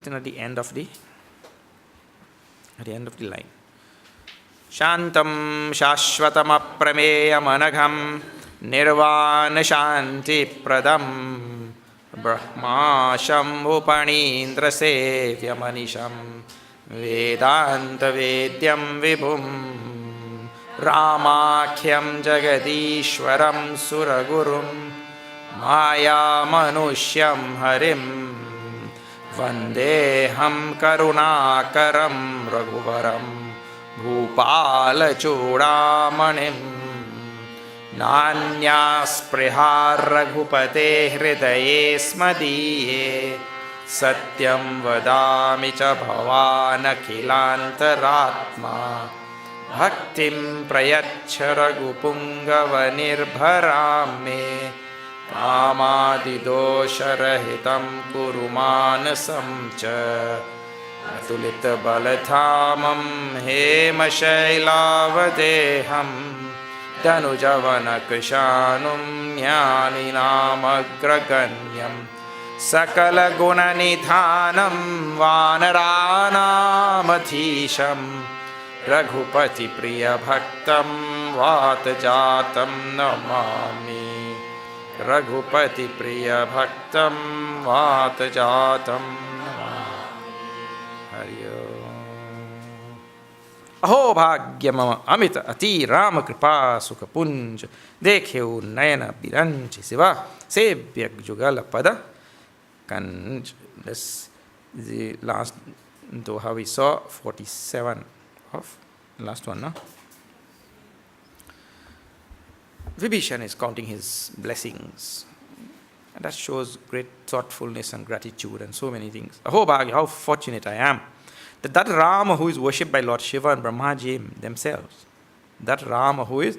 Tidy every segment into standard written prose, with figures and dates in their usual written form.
written at the end of the line. Shantam Shashvatam Aprameya Managham Nirvana Shanti Pradam Brahma Shambhu Panindra Sevya Manisham Vedanta Vedyam Vibhum Ramakhyam Jagadishwaram Suragurum Maya Manushyam Harim Vandeham Karunakaram Raghuvaram Bhupala Chudamanim Nanya Sprihar Raghupate Hridaye Smadiye Satyam Vadami Cha Bhavan Akhilantaratma Bhaktim Prayacha Raghupungava Nirbharame Amadidosarahitam Kurumanasam Cha Atulita Balathamam Hema Shailavadeham Danujavana Krishanum Jnaninam Agraganyam Sakala Gunanidhanam Vanaranamathisham Raghupati Priya Bhaktam Vatajatam Namami Raghupati Priya Bhaktam Vatajatam अहो भाग्य मम अमित अति राम कृपा सुख पुंज देखे नयन बिरंच शिवा सेव्य जुगल पद कंज. This is the last doha we saw, 47 of last one, no? Vibhishan is counting his blessings, and that shows great thoughtfulness and gratitude and so many things. Aho bhagya, how fortunate I am that Rama who is worshipped by Lord Shiva and Brahmaji themselves, that Rama who is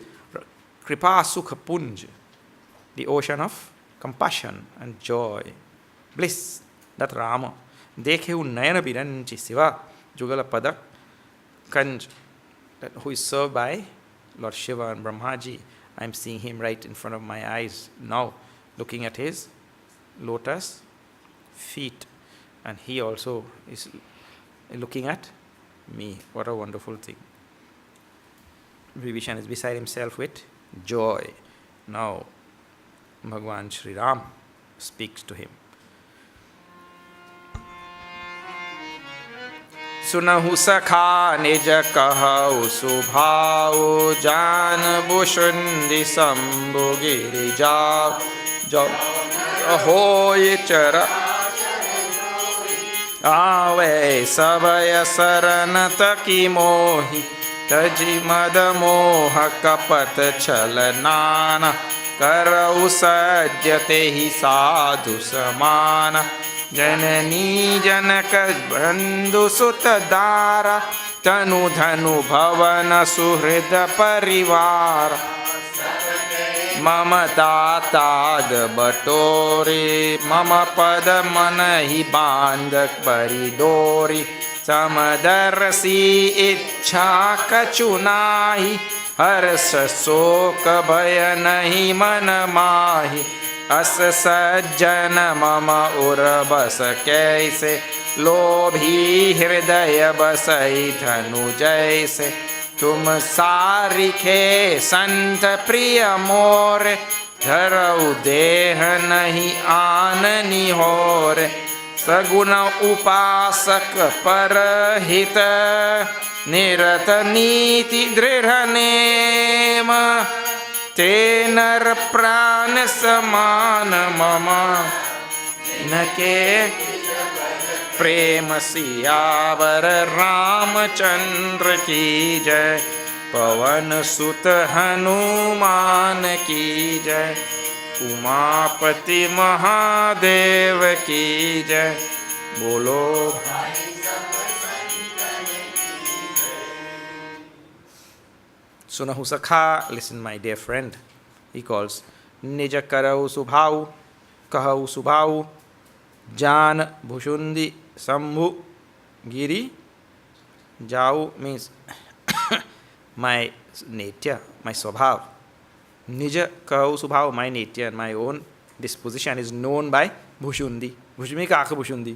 Kripa Sukha Punj, the ocean of compassion and joy, bliss, that Rama, Dekhe Nayana Biranchi Siva, Jugala Padak Kanj, that who is served by Lord Shiva and Brahmaji. I am seeing him right in front of my eyes now, looking at his lotus feet, and he also is looking at me. What a wonderful thing. Vibhishan is beside himself with joy. Now Bhagwan Shri Ram speaks to him. Sunahu sakha nija kahau subhau jan bushundi sambhu girija ahoy chara Ave sabaya saranata ki mohi taji mada moha kapat chalanana karau sajyate hi sadhu samana janani janaka bandhu sutadara tanu dhanu bhavana suhrida parivara Mama tatad batori Mama pada manahi bandak paridori Samadarasi ichha kachunahi Harsa soka bhaya nahi manamahi As sajjana mama urabasa kaise Lobhi hridaya basai dhanu jaise तुम सारिखे संत प्रिय मोरे धरऊ देह नहीं आननी होर सगुण उपासक परहित निरत नीति दृढ़ name ते नर प्राण समान मम न के प्रेम सियावर रामचंद्र की जय पवन सुत हनुमान की जय उमापति महादेव की जय बोलो सुनहु सखा. Listen my dear friend, he calls निज करऊ सुभाऊ कहऊ सुभाऊ जान भुषुंदी Sambhu Giri Jau means my nature, my swabhav. Nija Kau Subhav, my nature and my own disposition is known by Bhushundi. Bhushmi ka Bhushundi.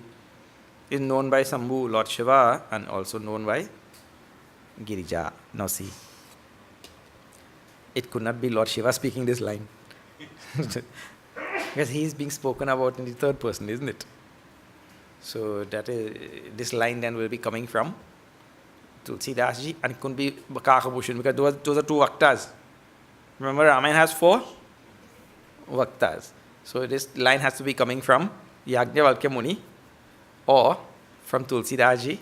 is known by Sambhu, Lord Shiva, and also known by Girija. Now see, it could not be Lord Shiva speaking this line. Because he is being spoken about in the third person, isn't it? So that is, this line then will be coming from Tulsi Dasji, and it couldn't be Kakabhushan, because those are two Vaktas. Remember, Ramayana has 4 Vaktas. So this line has to be coming from Yajnavalkya Muni or from Tulsi Dasji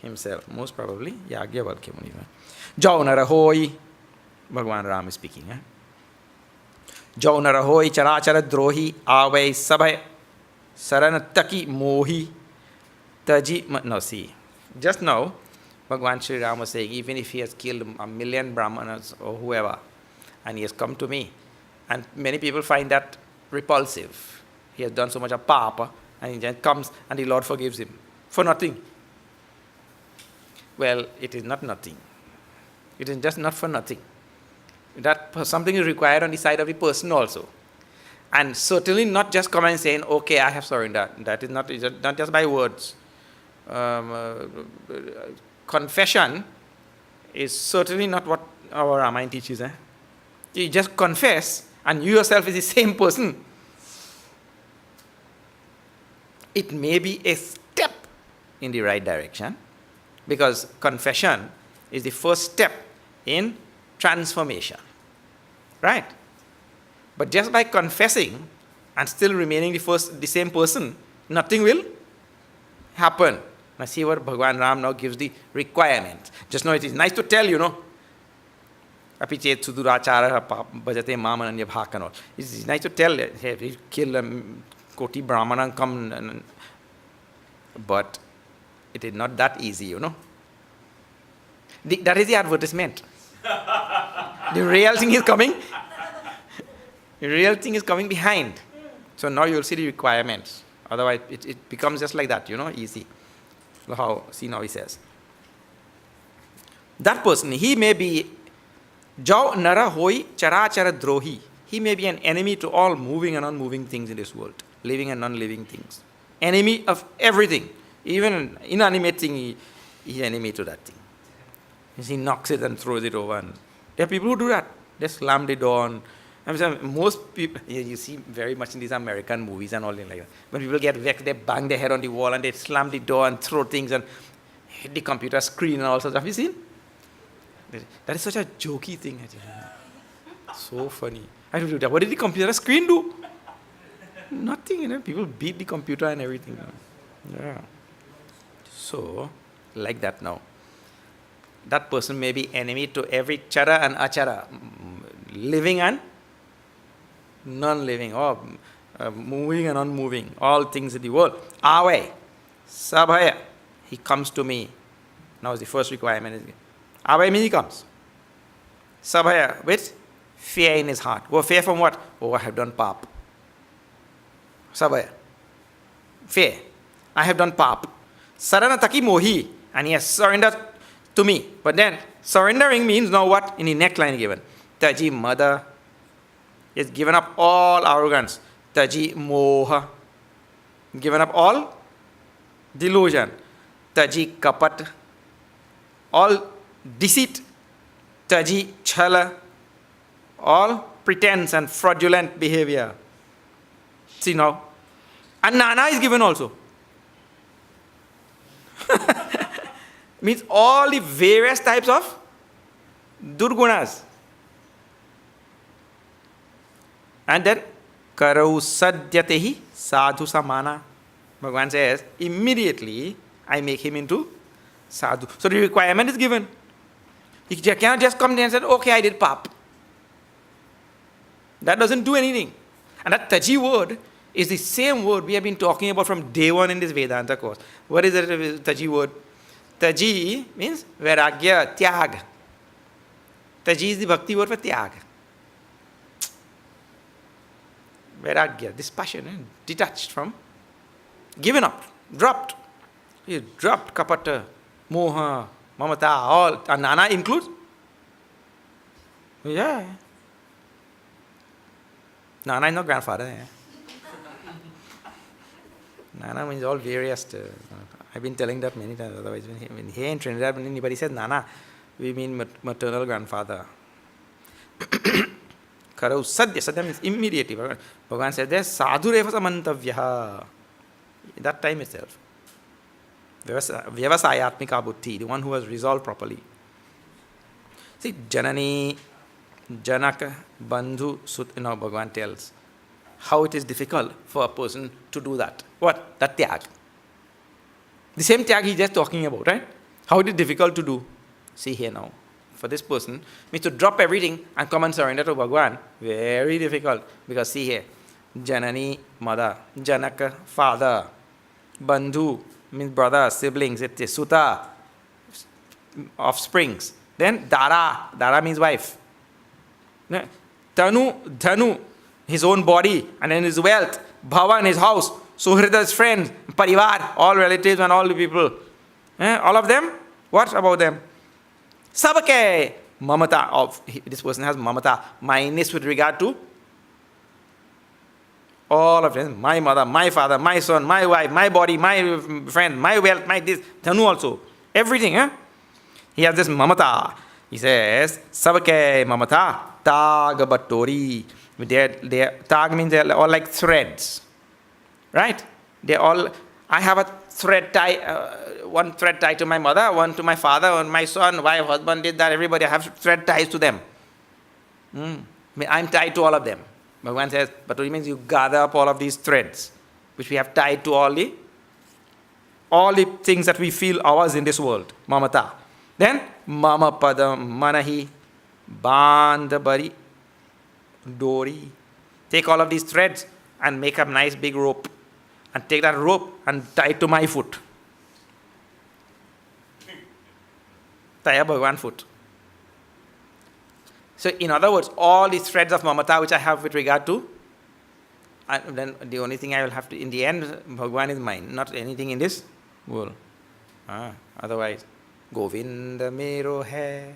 himself. Most probably Yajnavalkya Muni. Jau Narahoi, Bhagwan Ram is speaking. Jau Narahoi Charachara Drohi Avai Sabhay Saranataki Mohi Taji. No, see, just now Bhagwan Sri Ram was saying, even if he has killed 1,000,000 Brahmanas or whoever, and he has come to me, and many people find that repulsive. He has done so much of papa, and he just comes and the Lord forgives him for nothing. Well, it is not nothing. It is just not for nothing. That something is required on the side of the person also. And certainly not just come and saying, okay, I have surrendered. That is not just by words. Confession is certainly not what our Ramayana teaches. You just confess, and you yourself is the same person. It may be a step in the right direction, because confession is the first step in transformation. Right? But just by confessing and still remaining the same person, nothing will happen. Now see what Bhagwan Ram now gives the requirement. Just now it is nice to tell, Api chet sudurachara bhajate mamananya bhak and all. It's nice to tell, hey, we kill koti brahmana come, but it is not that easy, That is the advertisement. The real thing is coming. The real thing is coming behind. So now you will see the requirements. Otherwise, it becomes just like that, easy. See now he says. That person, he may be Jau Nara Hoi Charachara Drohi. He may be an enemy to all moving and unmoving things in this world, living and non-living things. Enemy of everything. Even an inanimate thing, he is enemy to that thing. He knocks it and throws it over. And there are people who do that. They slam the door on. Most people, you see very much in these American movies and all like that. When people get vexed, they bang their head on the wall and they slam the door and throw things and hit the computer screen and all sorts. Have you seen? That is such a jokey thing. So funny. I don't do that. What did the computer screen do? Nothing, People beat the computer and everything. Yeah. So, like that now. That person may be enemy to every chara and achara, living and non-living, or moving and unmoving, all things in the world. Ave, sabhaya, he comes to me. Now is the first requirement. Ave means he comes. Sabhaya, with fear in his heart. Well, fear from what? Oh, I have done pap. Sabhaya. Fear. I have done pap. Saranataki mohi, and he has surrendered to me. But then, surrendering means now what? In the neckline given. Taji mother. He has given up all arrogance. Taji moha. Given up all delusion. Taji kapat. All deceit. Taji chala. All pretense and fraudulent behavior. See now. And Nana is given also. Means all the various types of durgunas. And then, karau sadhyatehi sadhu samana. Bhagavan says, immediately I make him into sadhu. So the requirement is given. He cannot just come there and say, okay, I did pap. That doesn't do anything. And that taji word is the same word we have been talking about from day one in this Vedanta course. What is the taji word? Taji means vairagya, tyag. Taji is the bhakti word for tyag. Vairagya, this passion, detached from, given up, dropped. He dropped kapata, moha, mamata, all. And Nana includes? Yeah. Nana is not grandfather. Nana means all various. I've been telling that many times. Otherwise, when here in Trinidad, when anybody says Nana, we mean maternal grandfather. Karau sadhya. Sadhya means immediately. Bhagavan says there, sadhureva samantavyaha. That time itself. Vyavasayatmika buddhi, the one who has resolved properly. See, Janani, Janaka, Bandhu, Sut, Bhagavan tells how it is difficult for a person to do that. What? That tyag. The same tyag he's just talking about, right? How it is difficult to do. See here now. For this person, means to drop everything and come and surrender to Bhagavan. Very difficult. Because see here. Janani, mother. Janaka, father. Bandhu means brother, siblings. It is Suta, offsprings. Then Dara. Dara means wife. Dhanu, his own body, and then his wealth. Bhavan, his house. Suhrita, his friends. Parivar, all relatives and all the people. All of them? What about them? Sabake, mamata. This person has mamata, minus with regard to all of them. My mother, my father, my son, my wife, my body, my friend, my wealth, my this. Dhanu also. Everything. He has this mamata. He says, Sabake mamata, tag batori. Tag means they're all like threads. Right? They're all, I have a thread tie, one thread tied to my mother, one to my father, one my son, wife, husband, did that, everybody, I have thread ties to them. I'm tied to all of them. Bhagavan says, but it means you gather up all of these threads, which we have tied to all the things that we feel ours in this world. Mamata. Then, mama padam manahi bandabari dori. Take all of these threads and make a nice big rope. And take that rope and tie it to my foot. Tie a Bhagavan foot. So in other words, all these threads of mamata which I have with regard to, then the only thing I will have to, in the end, Bhagavan is mine, not anything in this world. Otherwise, Govinda mero hai,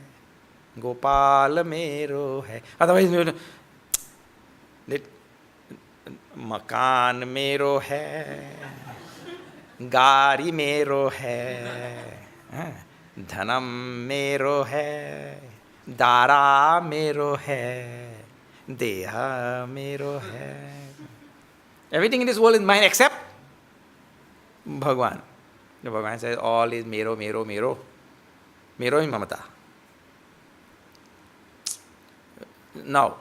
Gopala mero hai. Otherwise, मकान मेरो है, गाड़ी मेरो है, धनम मेरो है, दारा मेरो है, देहा मेरो है. Everything in this world is mine except Bhagavan. The Bhagavan says all is mero, mero, mero. Mero is mamata. Now,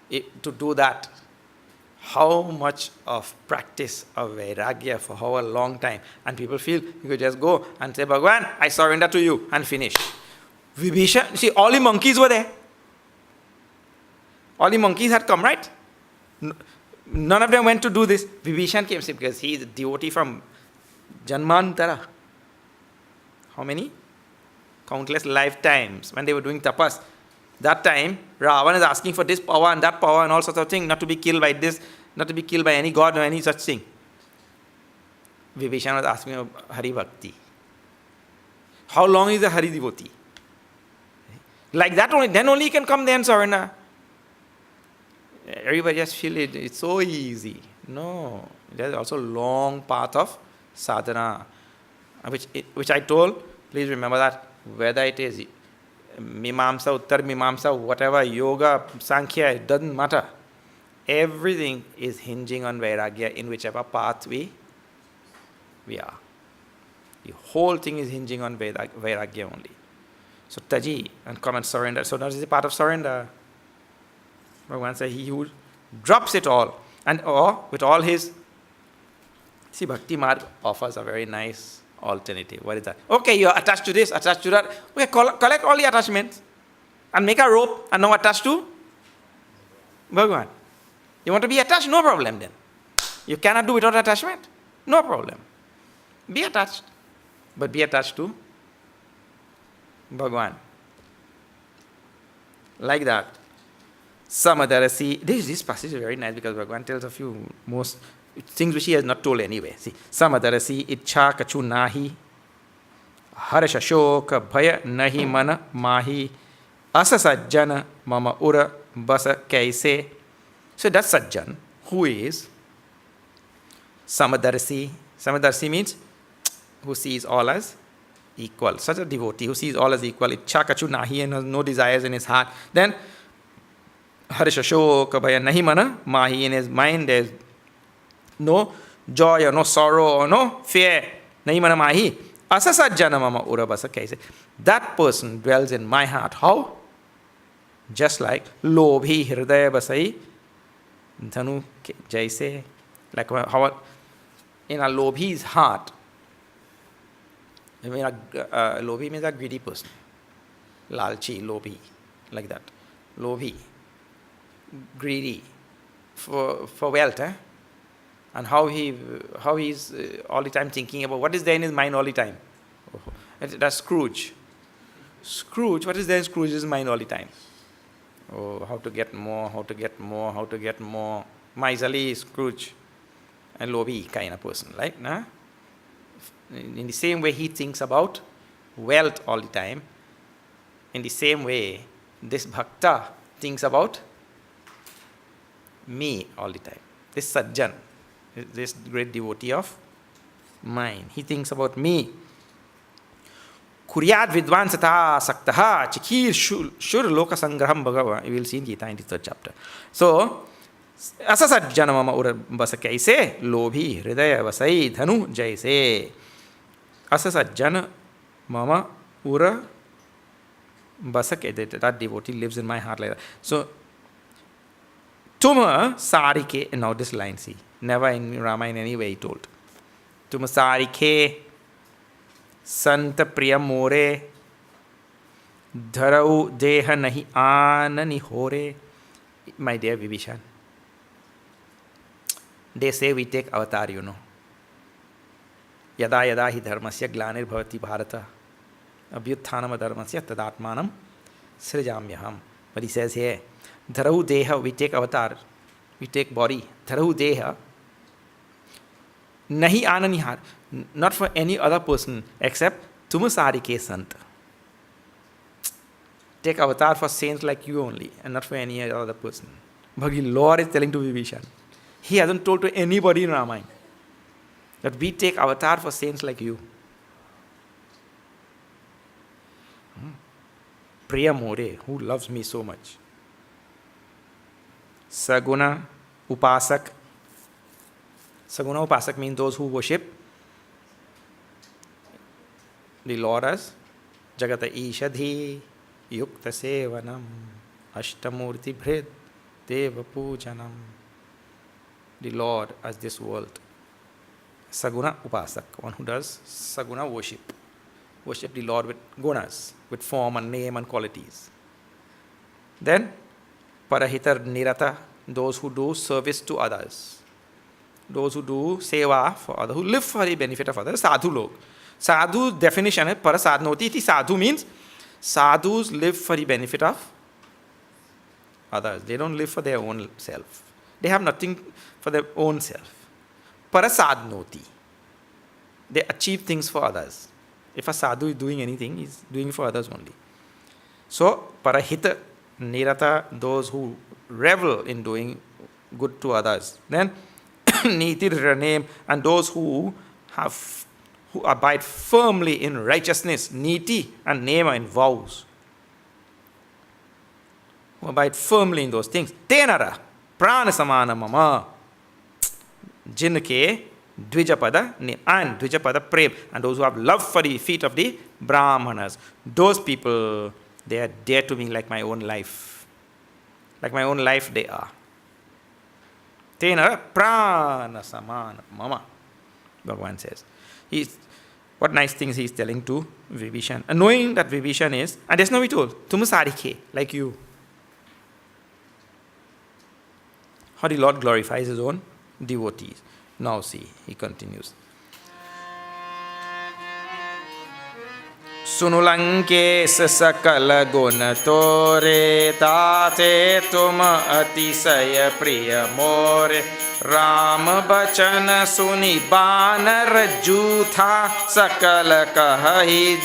to do that, how much of practice of vairagya for how a long time, and people feel you could just go and say, Bhagavan, I surrender to you, and finish. Vibhishan, see, all the monkeys were there. All the monkeys had come, right? None of them went to do this. Vibhishan came because he is a devotee from Janmantara. How many? Countless lifetimes when they were doing tapas. That time, Ravan is asking for this power and that power and all sorts of things, not to be killed by this, not to be killed by any god or any such thing. Vibhishan was asking about Hari Bhakti. How long is a Hari devotee? Like that only, then only he can come there and surrender. Everybody just feel it's so easy. No, there's also a long path of sadhana, which I told, please remember that, whether it is Mimamsa, Uttar Mimamsa, whatever, Yoga, Sankhya, it doesn't matter. Everything is hinging on Vairagya in whichever path we are. The whole thing is hinging on Vairagya only. So Taji, and come and surrender. So that is the part of surrender. Bhagavan says, he who drops it all, and with all his, see, Bhakti Marg offers a very nice alternative. What is that? Okay, you're attached to this, attached to that. Okay, collect all the attachments and make a rope and now attach to Bhagavan. You want to be attached? No problem then. You cannot do without attachment? No problem. Be attached. But be attached to Bhagavan. Like that. Samadarasi. This passage is very nice because Bhagavan tells a few most things which he has not told anyway. See, Samadarasi ichha kachu nahi, harsha shoka bhaya nahi mana mahi, asa sajjana mama ura basa kaise. So that's Sajjan, who is Samadarasi. Samadarshi means who sees all as equal. Such a devotee who sees all as equal. Ichha kachu nahi and has no desires in his heart. Then harsha shoka bhaya nahi mana mahi. In his mind there is no joy or no sorrow or no fear. Nahi mana mahi. Asasajjana mama urabasa kaise. That person dwells in my heart. How? Just like lobhi hridaya basai dhanu jaise. Like how in a lobhi's heart. I mean, lobhi means a greedy person. Lalchi, lobhi, like that. Lobhi, greedy for wealth. And how he's all the time thinking about what is there in his mind all the time. That's Scrooge. Scrooge, what is there in Scrooge's mind all the time? Oh, how to get more, how to get more, how to get more. Miserly Scrooge. And lobhi kind of person, right? Nah? In the same way he thinks about wealth all the time, in the same way this bhakta thinks about me all the time. This sajjan, this great devotee of mine, he thinks about me. Kuryad vidvansata saktaha chikir shur loka sangraham bhagava. You will see in Gita in the 3rd chapter. So, asasajjana mama urabasa kaise lobhi hridaya vasai dhanu jaise. Asasajjana mama ura basake. That devotee lives in my heart like that. So, tuma sarike. Now this line, see, never in Ramayana anyway he told. Tuma sarike santa priya more dharau deha nahi anani hore. My dear Vibhishan, they say we take avatar, you know. Yada yada hi dharmasya glanir bhavati bharata abhyutthanam dharmasya tadatmanam srijamyaham. But he says here, dharahu deha, we take avatar, we take body. Dharahu deha nahi ananihar, not for any other person except tumasarike santa. Take avatar for saints like you only and not for any other person. Bhagavad Lord is telling to Vibhishan. He hasn't told to anybody in Ramayana that we take avatar for saints like you. Priya More, who loves me so much. Saguna Upasak. Saguna Upasak means those who worship the Lord as Jagata Ishadhi Yukta Sevanam Ashtamurti Bhrid Deva Pujanam. The Lord as this world. Saguna Upasak, one who does Saguna worship. Worship the Lord with gunas, with form and name and qualities. Then, Parahitar Nirata, those who do service to others. Those who do seva for others, who live for the benefit of others, sadhu log. Sadhu definition is parasadnoti iti. Sadhu means sadhus live for the benefit of others. They don't live for their own self. They have nothing for their own self. Parasadnoti. They achieve things for others. If a sadhu is doing anything, he is doing it for others only. So, parahita nirata, those who revel in doing good to others. Then, niti ranem, and those who abide firmly in righteousness, niti and nema in vows. Who abide firmly in those things. Tenara, prana samana mama, jinke, Dvijapada and Dvijapada Prem, and those who have love for the feet of the Brahmanas. Those people, they are dear to me like my own life. Like my own life they are. Tena prana samana mama, Bhagavan says. What nice things he is telling to Vibhishan. And knowing that Vibhishan is, and there's no we told, Tumasarike, like you. How the Lord glorifies his own devotees. Now see, he continues. Sunulanke sakala guna tore tate tuma atisaya priya more Ram bachana suni banar jutha sakala kahi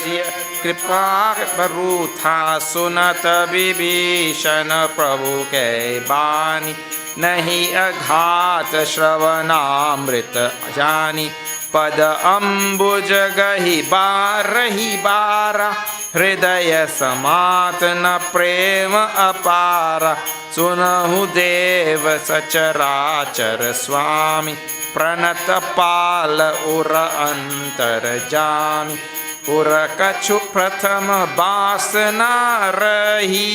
kripa barutha sunata Vibhishana prabhu ke bani nahi aghat shravanamrit jani पद अम्बुज गहि बारा हृदय समात न प्रेम अपारा सुनहु देव सचराचर स्वामी प्रणत पाल उर अंतर जामी उर कछु प्रथम बासना रही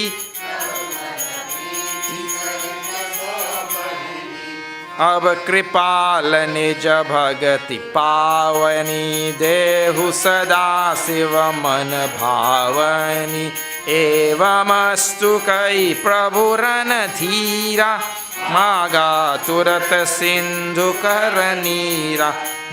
अब कृपाल निज भगति पावनी देहु सदा शिव मन भावनी एवमस्तु कई प्रभु रन धीरा मागा तुरत सिंधु कर नीरा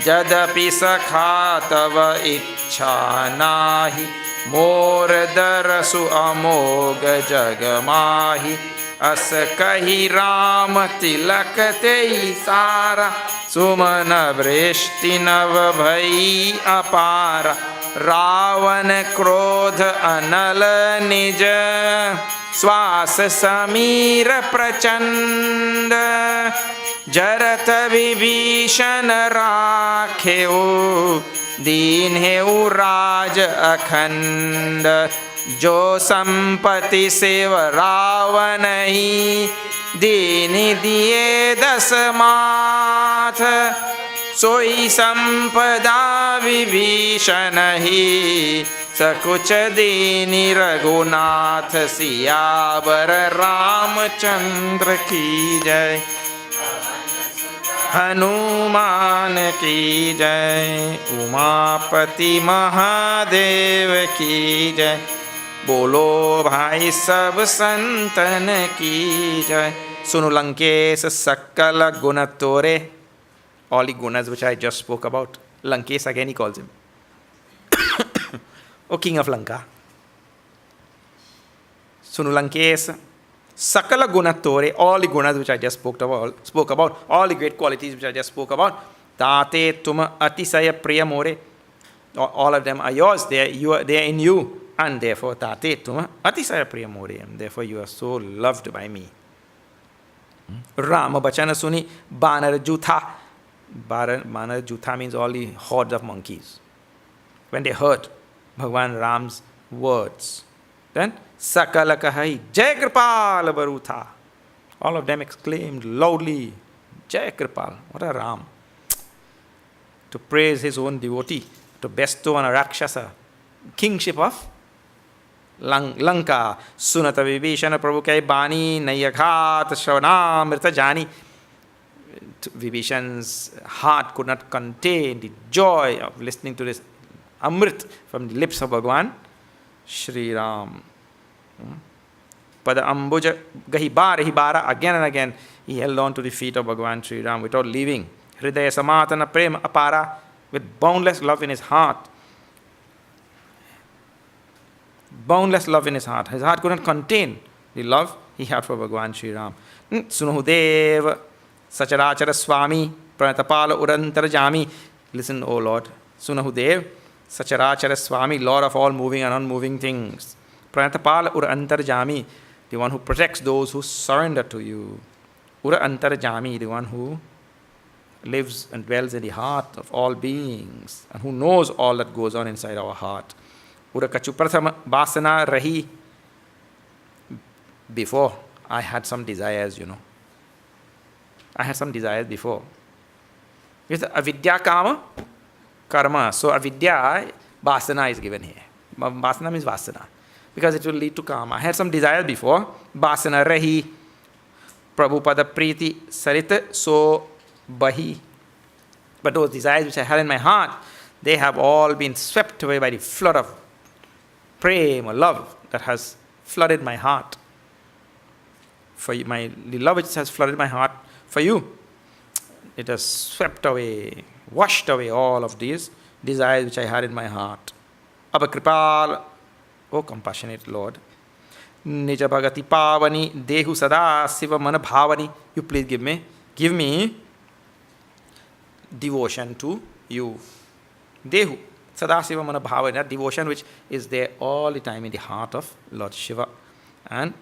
यद्यपि सखा तव इच्छा नाही मोर दरसु अमोघ जग माही अस कही राम तिलक तेई सारा सुमन वृष्टि नव भई अपारा रावण क्रोध अनल निज श्वास समीर प्रचंड जरत विभीषण राखेऊ दीन हेऊ राज अखंड जो संपत्ति सेव रावण ही दीनि दिए दस माथ सोई संपदा विभीषण ही सकुच दीनि रघुनाथ सियावर रामचंद्र की जय हनुमान की जय उमापति महादेव की जय बोलो भाई सब संतन की जय सुनु लंकेश सकल गुण तोरे all the gunas which I just spoke about. Lankesh again he calls him. O king of Lanka. Sunu Lankesh, Sakala Gunatore, all the gunas which I just spoke about, all the great qualities which I just spoke about. Tate Tuma Atisaya Priyamore, all of them are yours, they are in you, and therefore Tate Tuma Atisaya Priyamore, and therefore you are so loved by me. Rama Bachana Suni Banar Jutha. Banar Jutha means all the hordes of monkeys. When they heard Bhagwan Ram's words, then Sakala Kahai Jai Kripal Barutha. All of them exclaimed loudly, Jai Kripal. What a Ram! To praise his own devotee, to bestow on a Rakshasa kingship of Lanka. Sunata Vibhishana Prabhu Kai Bani Nayaghat Shravanamrita Jani. Vibhishan's heart could not contain the joy of listening to this Amrit from the lips of Bhagwan Shri Ram. Pada Ambuja Gahibara, again and again, he held on to the feet of Bhagwan Shri Ram without leaving. Hridaya Samatana Prem Apara, with boundless love in his heart. Boundless love in his heart. His heart could not contain the love he had for Bhagwan Shri Ram. Sunudev Sacharachara Swami Pranatapala Urantar Jami. Listen, O Lord. Sunahudev Sacharachara Swami, Lord of all moving and unmoving things. Pranatapala Urantar Jami, the one who protects those who surrender to you. Urantar Jami, the one who lives and dwells in the heart of all beings and who knows all that goes on inside our heart. Urakachu Prathama Vasana Rahi. Before, I had some desires, I had some desires before. It's avidya kama karma. So avidya, vasana is given here. Vasana means vasana. Because it will lead to karma. I had some desires before. Vasana rahi. Prabhupada priti sarita so bahi. But those desires which I had in my heart, they have all been swept away by the flood of prem or love that has flooded my heart. For the love which has flooded my heart for you, it has swept away, washed away all of these desires which I had in my heart. Abha Kripal, O compassionate Lord, Nija Bhagati Pavani, Dehu Sada Siva Mana Bhavani, you please give me devotion to you. Dehu Sada Siva Mana Bhavani, that devotion which is there all the time in the heart of Lord Shiva and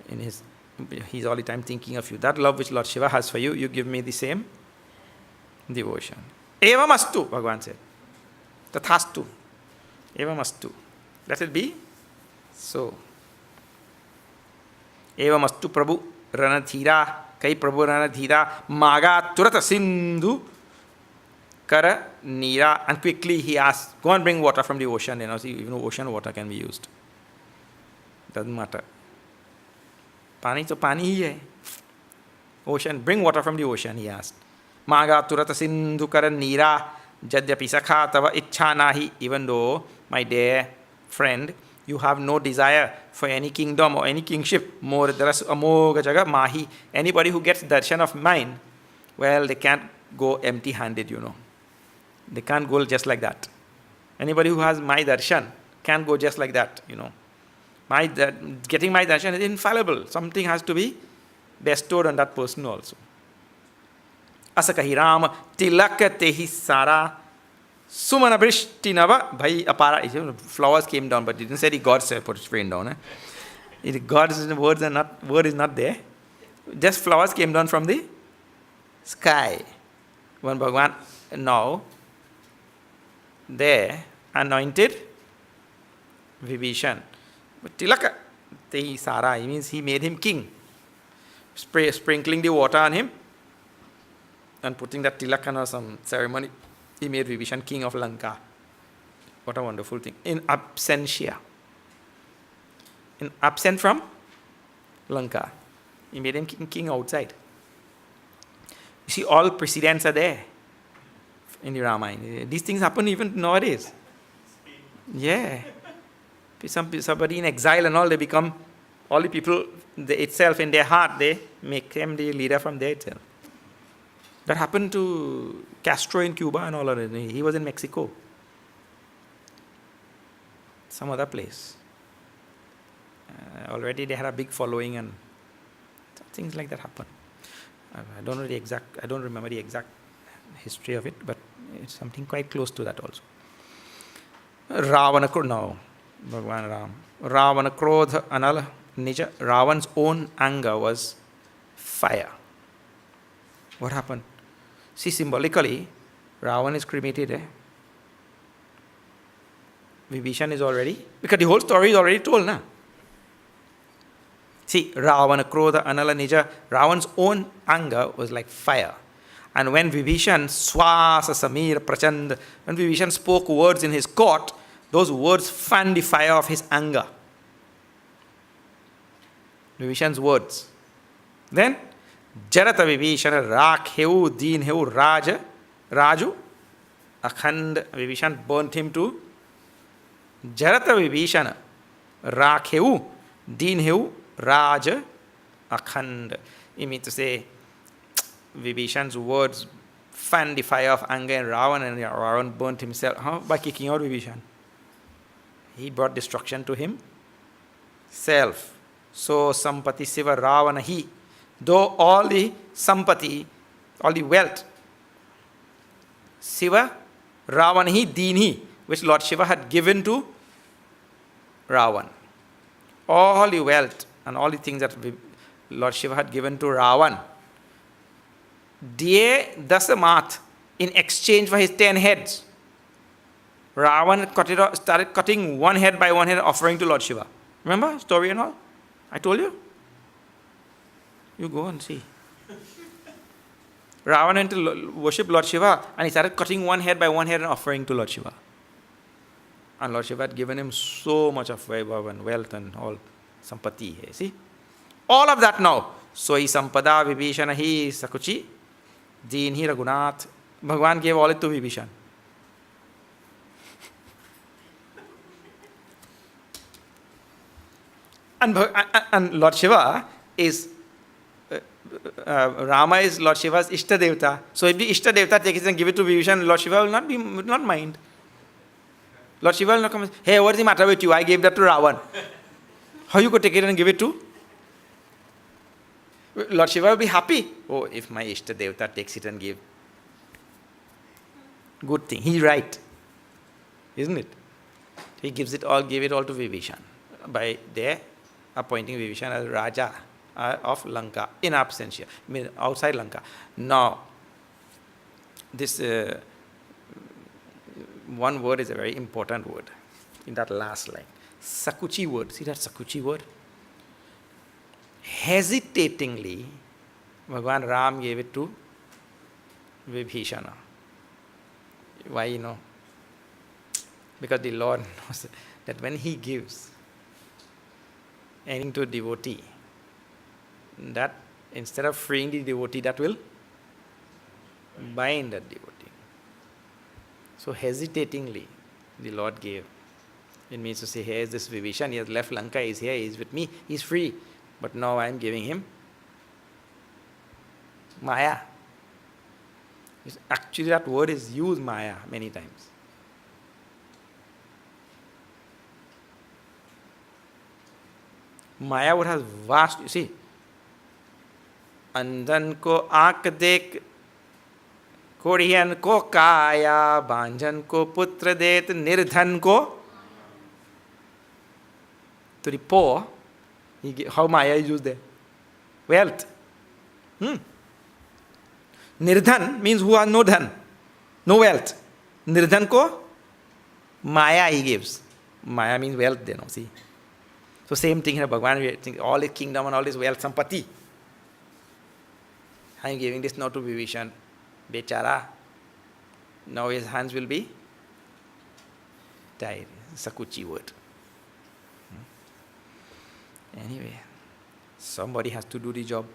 in his He's all the time thinking of you. That love which Lord Shiva has for you, you give me the same devotion. Evam astu, Bhagavan said. Tathastu. Evam astu. Let it be so. Evam astu Prabhu Ranadhira. Kai Prabhu Ranadhira. Maga Turata Sindhu Kara Nira. And quickly he asked, go and bring water from the ocean. See, even ocean water can be used. Doesn't matter. Pani to pani hai. Ocean, bring water from the ocean, he asked. Maga turata sindhu kara nira jadyapi sakha tava ichha nahi. Even though, my dear friend, you have no desire for any kingdom or any kingship. More daras amoga jaga mahi. Anybody who gets darshan of mine, well, they can't go empty-handed, They can't go just like that. Anybody who has my darshan can't go just like that, Getting my darshan is infallible. Something has to be bestowed on that person also. Asakahi Ram tilaka tehi sara sumana brishtinava bhai apara. Flowers came down, but it didn't say the gods put its rain down. God's word is not there. Just flowers came down from the sky. When Bhagavan now there anointed Vibhishan. But tilaka tehi sara, it means he made him king. Sprinkling the water on him and putting that tilaka or some ceremony, he made Vibhishan king of Lanka. What a wonderful thing. In absentia. Absent from Lanka. He made him king outside. You see, all precedents are there in the Ramayana. These things happen even nowadays. Yeah. Somebody in exile and all, they become, all the people itself in their heart, they make him the leader from there itself. That happened to Castro in Cuba and all of it. He was in Mexico. Some other place. Already they had a big following and things like that happen. I don't remember the exact history of it, but it's something quite close to that also. Ravana Bhagavan Ram. Ravana Krodha Anala Nija. Ravan's own anger was fire. What happened? See, symbolically, Ravan is cremated. Vibhishan is already, because the whole story is already told, na? See, Ravana Krodha Anala Nija. Ravan's own anger was like fire. And when Vibhishan Swasa Samir Prachand, when Vibhishan spoke words in his court, those words fanned the fire of his anger. Vibhishan's words. Then, Jarata Vibhishana Rakheu Deen Heu Raju Akhand. Vibhishan burnt him to Jarata Vibhishana Rakheu Deen Heu Raja Akhand. It means to say, Vibhishan's words fanned the fire of anger in Ravan, and Ravan burnt himself. How? By kicking out Vibhishan. He brought destruction to himself. So Sampati Siva Ravana he. Though all the Sampati, all the wealth, Siva Ravana he Dini, which Lord Shiva had given to Ravan. All the wealth and all the things that Lord Shiva had given to Ravan. Diye Dasamath, in exchange for his 10 heads. Ravan started cutting one head by one head, offering to Lord Shiva. Remember story and all? I told you. You go and see. Ravan went to worship Lord Shiva and he started cutting one head by one head and offering to Lord Shiva. And Lord Shiva had given him so much of vaibhav and wealth and all sampati. See? All of that now. So he sampada Vibhishana he sakuchi deen hi Raghunath. Bhagavan gave all it to Vibhishan. And Lord Shiva is, Rama is Lord Shiva's Ishta Devta. So if the Ishta Devta takes it and give it to Vibhishan, Lord Shiva will not mind. Lord Shiva will not come and say, hey, what's the matter with you? I gave that to Ravan. How you could take it and give it to? Lord Shiva will be happy. Oh, if my Ishta Devta takes it and give. Good thing. He's right. Isn't it? He gave it all to Vibhishan by their appointing Vibhishan as Raja of Lanka, in absentia, I mean outside Lanka. Now, this one word is a very important word in that last line. Sakuchi word, see that Sakuchi word? Hesitatingly, Bhagavan Ram gave it to Vibhishana. Why, Because the Lord knows that when he gives anything to a devotee, that instead of freeing the devotee, that will bind that devotee. So hesitatingly, the Lord gave. It means to say, here is this Vibhishan, he has left Lanka, he is here, he is with me, he is free. But now I am giving him Maya. Actually, that word is used, Maya, many times. Maya would have vast, you see, अंधन को आंख देख, कोढ़ियन को काया, बांझन को पुत्र देत, निर्धन को. To the poor, how Maya is used there? Wealth. Nirdhan means who has no dhan, no wealth. Nirdhan ko Maya he gives. Maya means wealth, see. So same thing here, Bhagavan, we think all his kingdom and all his wealth, sampati. I am giving this now to Vibhishan. Bechara. Now his hands will be tied. Sakuchi word. Anyway, somebody has to do the job.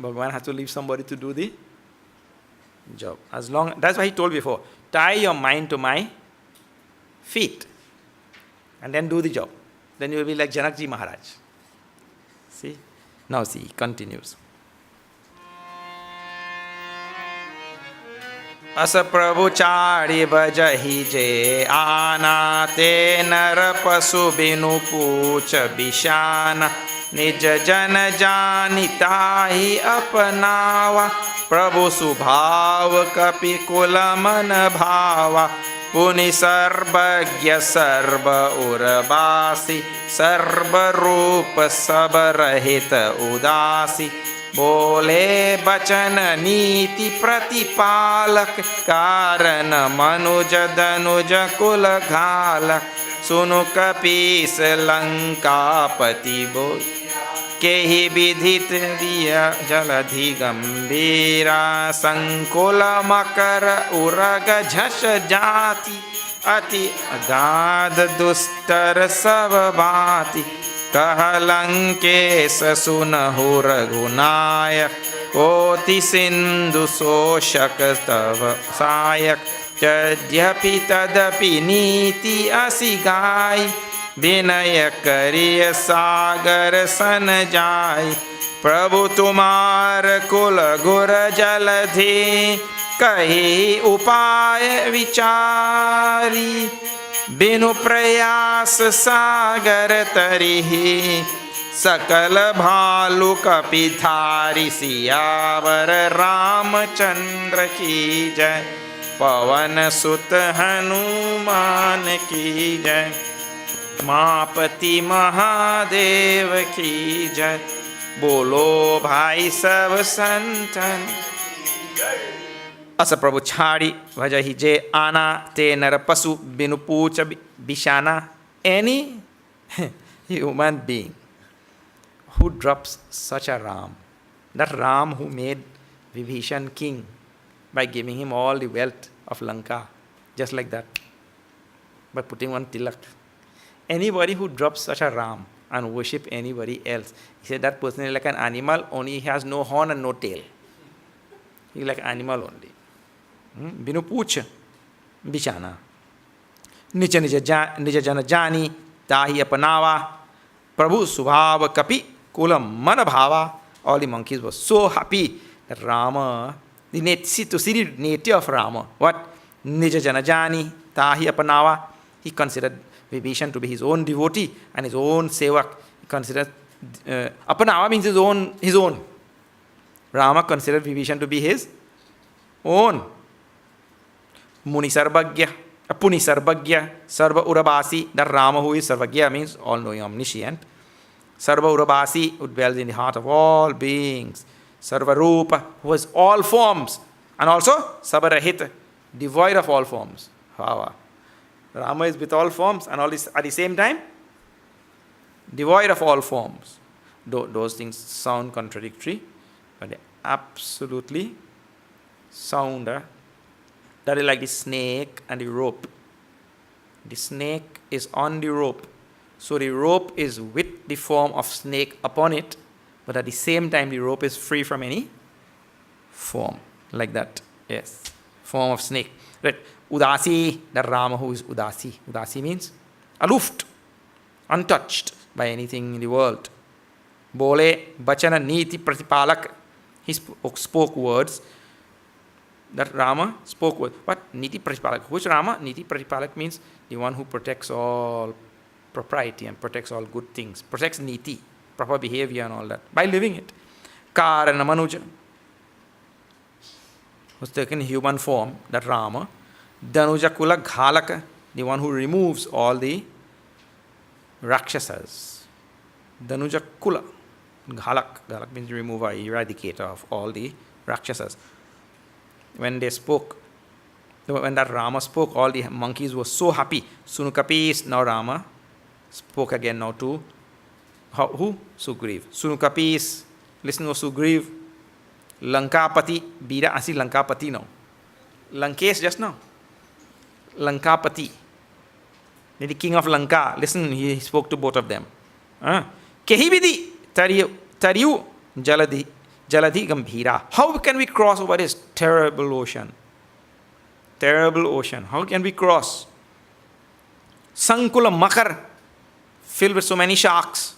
Bhagavan has to leave somebody to do the job. That's why he told before, tie your mind to my feet and then do the job. Then you will be like Janakji Maharaj. See? Now see, he continues. अस प्रभु चारि बजहि जे आना, ते नर पशु बिनु पूछ बिशाना, निज जन जानि ताहि अपनावा, प्रभु सुभाव कपि कुल मन भावा, पुनि सर्वज्ञ सर्व उर्वासी, सर्व रूप सब रहित उदासी, बोले बचन नीति प्रतिपालक, कारण मनुज दनुज कुल घालक, सुनु कपीस लंकापति बोल, केहि विधित दिया जलधि गंभीरा, संकुल मकर उरग झस जाति, अति अगाध दुस्तर सब बाति, कह लंकेश सुनहु रघुनायक, कोटि सिंधु शोषक तव सायक, यद्यपि तदपि नीति असि गाय, विनय करिय सागर सन जाय, प्रभु तुम्हार कुल गुर जलधि, कही उपाय विचारी, बिनु प्रयास सागर तरिहि, सकल भालु कपिधारी, सियावर रामचंद्र की जय, पवन सुत हनुमान की जय, मापति महादेव की जय, बोलो भाई सब संतन. अस प्रभु छाड़ी भजहि जे आना, ते नर पशु बिनु पूछ बिशाना. Any human being who drops such a Ram, that Ram who made Vibhishan king by giving him all the wealth of Lanka, just like that, by putting one tilak. Anybody who drops such a Ram and worship anybody else, he said that person is like an animal, only he has no horn and no tail. He is like an animal only. बिनु पूछ बिछाना, निज निज जन जानी ताहि अपनावा, प्रभु स्वभाव कपि कुल मन भावा. All the monkeys were so happy that Rama, to see the nature of Rama, what? Nija jana jani tahi apanawa. He considered Vibhishan to be his own devotee and his own sevak. He considered apanawa means his own. Rama considered Vibhishan to be his own. Muni Sarvagya, Puni Sarvagya, Sarva Urabasi, that Rama who is Sarvagya means all knowing, omniscient. Sarva Urabasi, who dwells in the heart of all beings. Sarva Rupa, who has all forms. And also Sabarahita, devoid of all forms. Bhava. Rama is with all forms and all this at the same time devoid of all forms. Those things sound contradictory, but they absolutely sound. That is like the snake and the rope. The snake is on the rope. So the rope is with the form of snake upon it, but at the same time the rope is free from any form. Like that. Yes. Form of snake. Right. Udasi, the Rama who is Udasi. Udasi means aloof, untouched by anything in the world. Bole, Bachana, Niti, Pratipalak. He spoke words. That Rama spoke words. What? Niti Pratipalak. Which Rama? Niti Pratipalak means the one who protects all propriety and protects all good things. Protects Niti, proper behavior and all that, by living it. Karana Manuja, who's taken human form, that Rama. Danuja Kula Ghalaka, the one who removes all the Rakshasas. Danuja Kula. Ghalak. Ghalak means remover, eradicator of all the Rakshasas. When they spoke, when that Rama spoke, all the monkeys were so happy. Sunukapis, now Rama spoke again now to who? Sugriv. Sunukapis, listen to Sugriv. Lankapati, Bira, I see Lankapati now. Lankesh just now. Lankapati, the king of Lanka. Listen, he spoke to both of them. Kehibidi, Tariyu, Jaladi Gambhira. How can we cross over this terrible ocean? Terrible ocean. How can we cross? Sankula Makar, filled with so many sharks.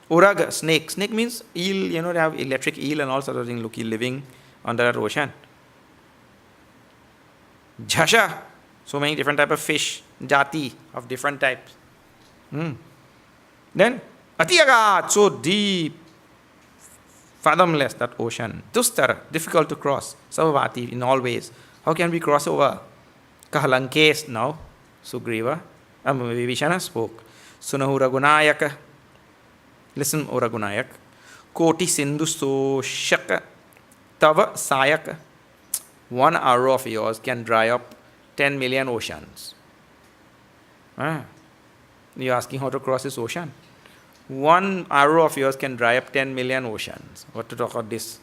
Uraga, snake. Snake means eel, they have electric eel and all sorts of things living under that ocean. Jhasha, so many different types of fish, jati of different types. Then, Atiyagat, so deep, fathomless, that ocean. Dustar, difficult to cross. Savavati, in all ways. How can we cross over? Kahalankesh, now, Sugriva, Vibhishana spoke. Sunahu Raghunayaka, listen, O Raghunayak. Koti Sindhu Soshaka, Tava Sayaka. One arrow of yours can dry up 10 million oceans. You're asking how to cross this ocean? One arrow of yours can dry up 10 million oceans. What to talk about this?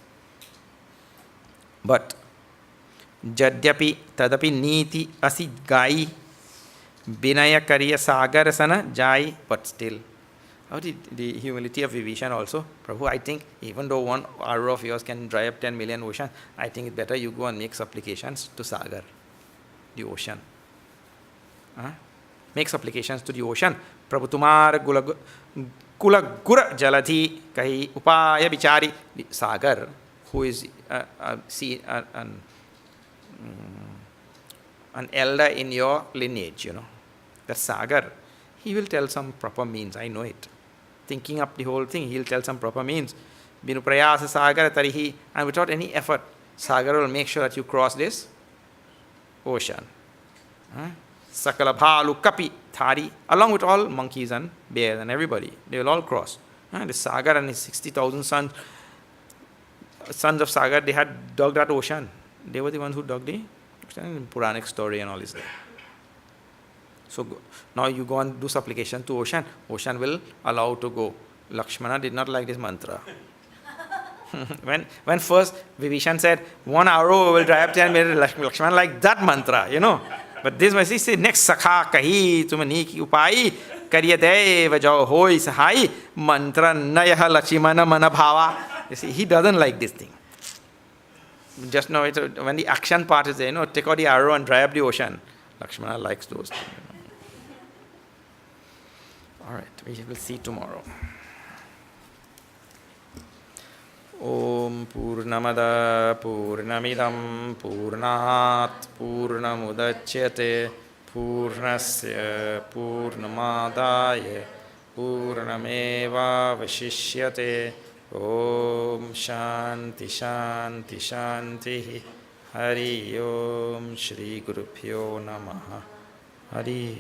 But, Jadyapi Tadapi Niti Asi Gai Binaya Kariya Sagarasana Jai, but still. How did the humility of Vibhishan also? Prabhu, I think even though one arrow of yours can dry up 10 million oceans, I think it's better you go and make supplications to Sagar, the ocean. Make supplications to the ocean. Prabhu Tumar Kula Gura Jaladhi Kahi Upaya Bichari. Sagar, who is an elder in your lineage, that Sagar, he will tell some proper means, I know it. Thinking up the whole thing, he'll tell some proper means. Binu Prayasa Sagar Tarihi, and without any effort, Sagar will make sure that you cross this ocean. Sakala Bhalu Kapi Thari, along with all monkeys and bears and everybody, they will all cross. The Sagar and his 60,000 sons of Sagar, they had dug that ocean. They were the ones who dug the Puranic story and all this. So now you go and do supplication to ocean. Ocean will allow to go. Lakshmana did not like this mantra. when first Vibhishan said, one arrow will dry up 10 million, Lakshmana liked that mantra, But this was, he said, next sakha kahi tumani ki upai kariyate vajao hoi sahai mantra nayaha Lakshmana manabhava. You see, he doesn't like this thing. Just now, when the action part is there, take out the arrow and dry up the ocean. Lakshmana likes those things. All right, we will see tomorrow. Om Purnamada Purnamidam Purnat Purnamudachyate Purnasya Purnamadaya Purnameva Vashishyate Om Shanti Shanti Shanti Hari Om Shri Gurubhyo Namaha Hari